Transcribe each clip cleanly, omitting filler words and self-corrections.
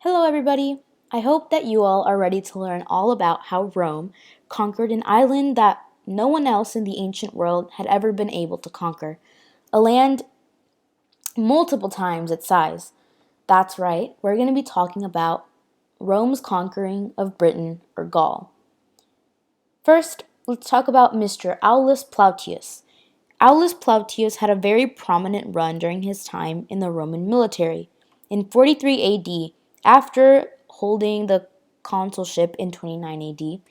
Hello, everybody. I hope that you all are ready to learn all about how Rome conquered an island that no one else in the ancient world had ever been able to conquer, a land multiple times its size. That's right, we're going to be talking about Rome's conquering of Britain or Gaul. First, let's talk about Mr. Aulus Plautius. Aulus Plautius had a very prominent run during his time in the Roman military. In 43 AD, after holding the consulship in 29 AD,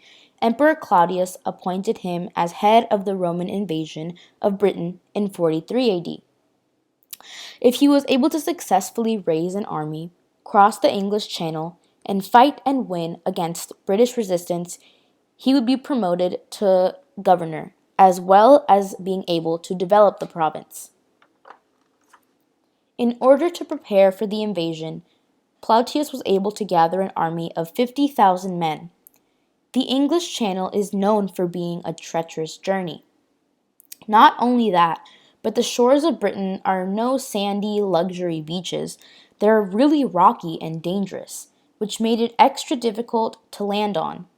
Emperor Claudius appointed him as head of the Roman invasion of Britain in 43 AD. If he was able to successfully raise an army, cross the English Channel, and fight and win against British resistance, he would be promoted to governor, as well as being able to develop the province. In order to prepare for the invasion, Plautius was able to gather an army of 50,000 men. The English Channel is known for being a treacherous journey. Not only that, but the shores of Britain are no sandy luxury beaches. They're really rocky and dangerous, which made it extra difficult to land on.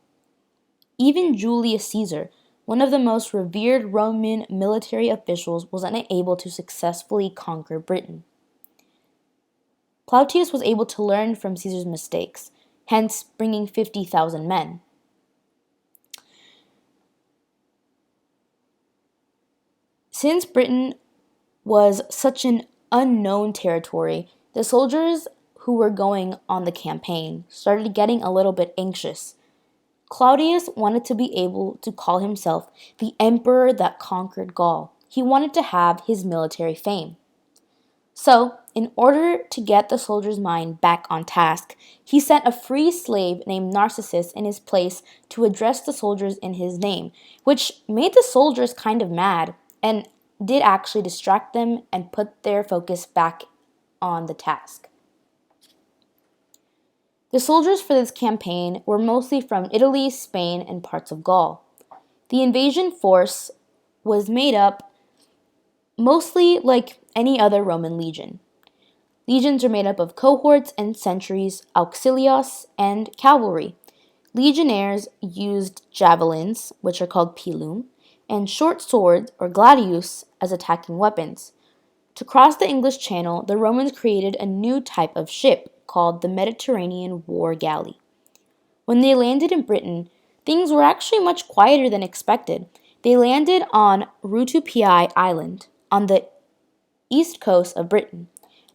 Even Julius Caesar, one of the most revered Roman military officials, was unable to successfully conquer Britain. Plautius was able to learn from Caesar's mistakes, hence bringing 50,000 men. Since Britain was such an unknown territory, the soldiers who were going on the campaign started getting a little bit anxious. Claudius wanted to be able to call himself the emperor that conquered Gaul. He wanted to have his military fame. So, in order to get the soldiers' mind back on task, he sent a free slave named Narcissus in his place to address the soldiers in his name, which made the soldiers kind of mad and did actually distract them and put their focus back on the task. The soldiers for this campaign were mostly from Italy, Spain, and parts of Gaul. The invasion force was made up mostly like any other Roman legion. Legions are made up of cohorts and centuries, auxilios, and cavalry. Legionnaires used javelins, which are called pilum, and short swords or gladius as attacking weapons. To cross the English Channel, the Romans created a new type of ship called the Mediterranean war galley. When they landed in Britain, things were actually much quieter than expected. They landed on Rutupi Island on the east coast of Britain.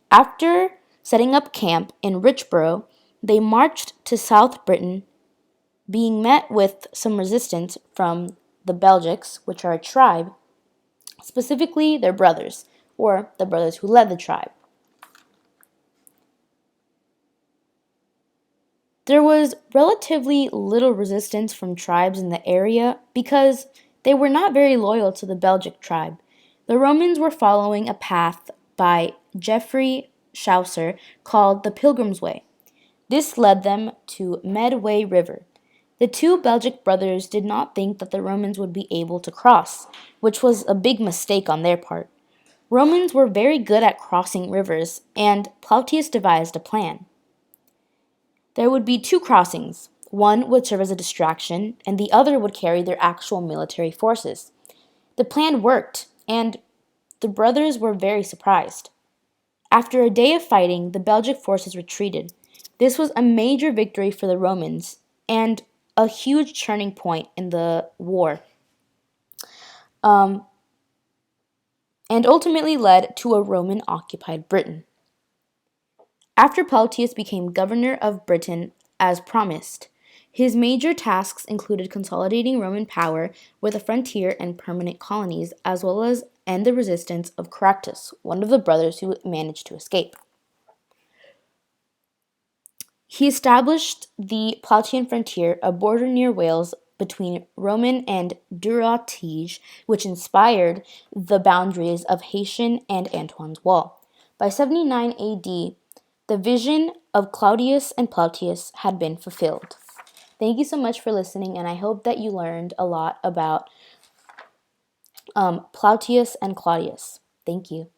After setting up camp in Richborough, they marched to South Britain, being met with some resistance from the Belgics, which are a tribe, specifically their brothers, or the brothers who led the tribe. There was relatively little resistance from tribes in the area because they were not very loyal to the Belgic tribe. The Romans were following a path by Geoffrey Chaucer called the Pilgrim's Way. This led them to Medway River. The two Belgic brothers did not think that the Romans would be able to cross, which was a big mistake on their part. Romans were very good at crossing rivers, and Plautius devised a plan. There would be two crossings. One would serve as a distraction, and the other would carry their actual military forces. The plan worked, and the brothers were very surprised. After a day of fighting, the Belgic forces retreated. This was a major victory for the Romans, and a huge turning point in the war, and ultimately led to a Roman-occupied Britain. After Plautius became governor of Britain as promised, his major tasks included consolidating Roman power with a frontier and permanent colonies, as well as end the resistance of Caractacus, one of the brothers who managed to escape. He established the Plautian frontier, a border near Wales between Roman and Durotige, which inspired the boundaries of Haitian and Antoine's Wall. By 79 AD, the vision of Claudius and Plautius had been fulfilled. Thank you so much for listening, and I hope that you learned a lot about Plautius and Claudius. Thank you.